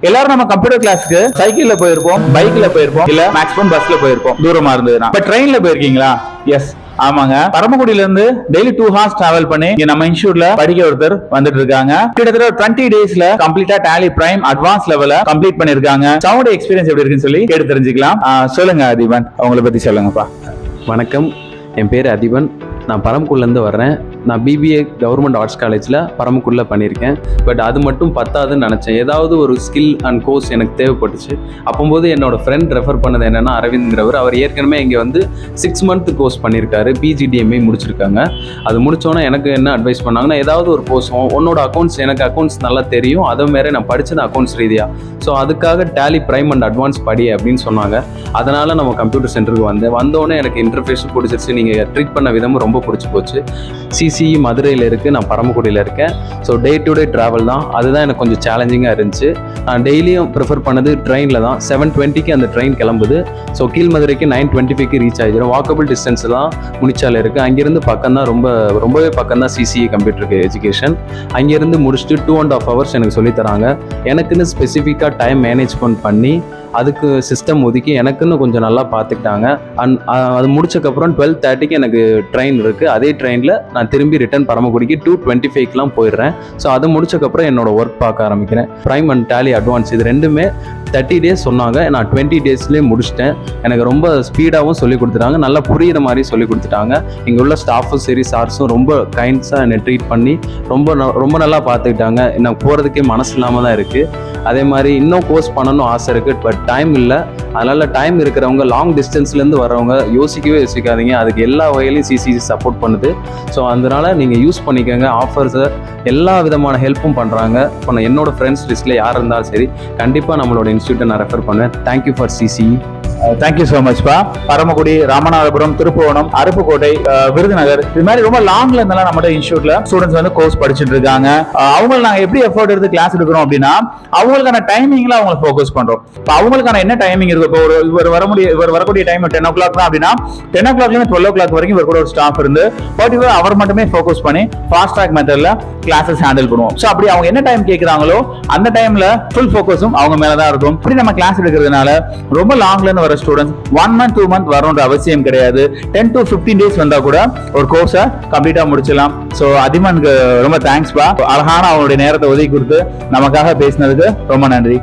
எல்லாரும் நம்ம கம்ப்யூட்டர் கிளாஸ்க்கு சைக்கிள்ல போயிருப்போம், பைக்ல போயிருப்போம், இல்ல மேக்ஸிமம் பஸ்ல போயிருப்போம் தூரமா இருந்ததுன்னா. இப்ப ட்ரெயின்ல போயிருக்கீங்களா? எஸ், ஆமாங்க. பரமக்குடியில இருந்து டெய்லி 2 hours டிராவல் பண்ணி இங்க நம்ம இன்ஸ்டியூட்ல படிக்க ஒருத்தர் வந்துட்டு இருக்காங்க. கிட்டத்தட்ட 20 daysல கம்ப்ளீட்டா டேலி பிரைம் அட்வான்ஸ் லெவல கம்ப்ளீட் பண்ணிருக்காங்க. சவுண்ட் எக்ஸ்பீரியன்ஸ் எப்படி இருக்குன்னு சொல்லி கேட்டு தெரிஞ்சுக்கலாம். சொல்லுங்க அதிபன், அவங்கள பத்தி சொல்லுங்கப்பா. வணக்கம், என் பேர் அதிபன். நான் பரமக்குடிலேருந்து வர்றேன். நான் பிபிஏ கவர்மெண்ட் ஆர்ட்ஸ் காலேஜில் பரமக்குடியில் பண்ணியிருக்கேன். பட் அது மட்டும் பத்தாதுன்னு நினச்சேன். ஏதாவது ஒரு ஸ்கில் அண்ட் கோர்ஸ் எனக்கு தேவைப்பட்டுச்சு. அப்போது என்னோடய ஃப்ரெண்ட் ரெஃபர் பண்ணது என்னென்னா அரவிந்த்ங்கிறவர். அவர் ஏற்கனவே இங்கே வந்து 6 month கோர்ஸ் பண்ணியிருக்காரு. பிஜிடிஎம்ஐ முடிச்சிருக்காங்க. அது முடித்தோன்னே எனக்கு என்ன அட்வைஸ் பண்ணாங்கன்னா, ஏதாவது ஒரு கோர்ஸ் உன்னோட அக்கௌண்ட்ஸ், எனக்கு அக்கௌண்ட்ஸ் நல்லா தெரியும், அதை மாரி நான் படித்தது அக்கௌண்ட்ஸ் ரீதியாக, ஸோ அதுக்காக டேலி பிரைம் அண்ட் அட்வான்ஸ் படி அப்படின்னு சொன்னாங்க. அதனால் நம்ம கம்ப்யூட்டர் சென்டருக்கு வந்தோடனே எனக்கு இன்டர்ஃபேஸும் பிடிச்சிருச்சு. நீங்கள் ட்ரீட் பண்ண விதமும் ரொம்ப பிடிச்சி போச்சு. சிசிஇ மதுரையில் இருக்குது, நான் பரமக்குடியில் இருக்கேன். So day to day travel தான், அதுதான் எனக்கு கொஞ்சம் சேலஞ்சிங்காக இருந்துச்சு. நான் டெய்லியும் ப்ரிஃபர் பண்ணது ட்ரெயினில் தான். 7:20க்கு அந்த ட்ரெயின் கிளம்புது. ஸோ கீழ் மதுரைக்கு 9:25க்கு ரீச் ஆகிடும். வாக்கபிள் டிஸ்டன்ஸ் தான் முனிச்சாலை இருக்குது. அங்கேருந்து பக்கம் தான், ரொம்பவே பக்கம் தான் சிசிஇ கம்ப்யூட்டர் எஜுகேஷன். அங்கேருந்து முடிச்சுட்டு 2.5 hours எனக்கு சொல்லித்தராங்க. எனக்குன்னு ஸ்பெசிஃபிக்காக டைம் மேனேஜ்மெண்ட் பண்ணி அதுக்கு சிஸ்டம் ஒதுக்கி எனக்குன்னு கொஞ்சம் நல்லா பார்த்துக்கிட்டாங்க. அது முடிச்சக்கப்புறம் 12:30க்கு எனக்கு ட்ரெயின் இருக்குது. அதே ட்ரெயினில் நான் திரும்பி ரிட்டர்ன் பரமக்குடிக்கு 2:25க்குலாம் போயிடுறேன். ஸோ அதை முடிச்சக்கப்புறம் என்னோட ஒர்க் பார்க்க ஆரம்பிக்கிறேன். ப்ரைம் அண்ட் டேலி அட்வான்ஸ் இது ரெண்டுமே 30 days சொன்னாங்க. நான் 20 daysலேயே முடிச்சிட்டேன். எனக்கு ரொம்ப ஸ்பீடாகவும் சொல்லி கொடுத்துட்டாங்க, நல்லா புரிகிற மாதிரி சொல்லி கொடுத்துட்டாங்க. இங்கே உள்ள ஸ்டாஃபும் சரி, சார்ஸும் ரொம்ப கைண்ட்ஸாக என்னை ட்ரீட் பண்ணி ரொம்ப நல்லா பார்த்துக்கிட்டாங்க. எனக்கு போகிறதுக்கே மனசு இல்லாமல் தான் இருக்குது. அதே மாதிரி இன்னும் கோர்ஸ் பண்ணணும் ஆசை இருக்குது, பட் டைம் இல்லை. அதனால் டைம் இருக்கிறவங்க, லாங் டிஸ்டன்ஸ்லேருந்து வரவங்க யோசிக்காதீங்க. அதுக்கு எல்லா வகையிலையும் சிசிசி சப்போர்ட் பண்ணுது. ஸோ அதனால் நீங்கள் யூஸ் பண்ணிக்கோங்க. ஆஃபர்ஸை எல்லா விதமான ஹெல்ப்பும் பண்ணுறாங்க. இப்போ என்னோட ஃப்ரெண்ட்ஸ் லிஸ்ட்டில் யார் இருந்தாலும் சரி, கண்டிப்பாக நம்மளோட இன்ஸ்டியூட்டை நான் ரெஃபர் பண்ணுவேன். Thank you for CCE. Thank you so மச்ப்பா. பரமக்குடி, ராமநாதபுரம், திருப்புவனம், அருப்புக்கோட்டை, விருதுநகர், இது மாதிரி ரொம்ப லாங்ல இருந்தாலும் நம்ம இன்ஸ்டியூட்ல ஸ்டூடெண்ட்ஸ் வந்து கோர்ஸ் படிச்சுட்டு இருக்காங்க. அவங்களுக்கு நாங்கள் எப்படி எஃபோர்ட் எடுத்து கிளாஸ் எடுக்கிறோம் அப்படின்னா, அவங்களுக்கான டைமிங்ல அவங்க ஃபோக்கஸ் பண்றோம். இப்போ அவங்களுக்கான என்ன டைமிங் இருக்கு, இப்போ இவர் வரக்கூடிய டைம் 10 o'clock தான் அப்படின்னா 10 o'clock 12 o'clock வரைக்கும் இவர் கூட ஒரு ஸ்டாஃப் இருந்து பர்டிகுலர் அவர் மட்டுமே ஃபோக்கஸ் பண்ணி ஃபாஸ்ட் ட்ராக் மெத்தட்ல கிளாஸஸ் ஹேண்டில் பண்ணுவோம். ஸோ அப்படி அவங்க என்ன டைம் கேட்குறாங்களோ அந்த டைம்ல ஃபுல் ஃபோக்கஸும் அவங்க மேலதான் இருக்கும். இப்படி நம்ம கிளாஸ் எடுக்கிறதுனால ரொம்ப லாங்ல இருந்து வர ஸ்டூடெண்ட்ஸ் 1 month 2 month வரணுன்ற அவசியம் கிடையாது. 10 to 15 days வந்தா கூட ஒரு கோர்ஸை கம்ப்ளீட்டா முடிச்சலாம். ஸோ அதிமனுக்கு ரொம்ப தேங்க்ஸ்பா. அழகான அவங்களுடைய நேரத்தை ஒதுக்கி கொடுத்து நமக்காக பேசினதுக்கு ரொம்ப நன்றி.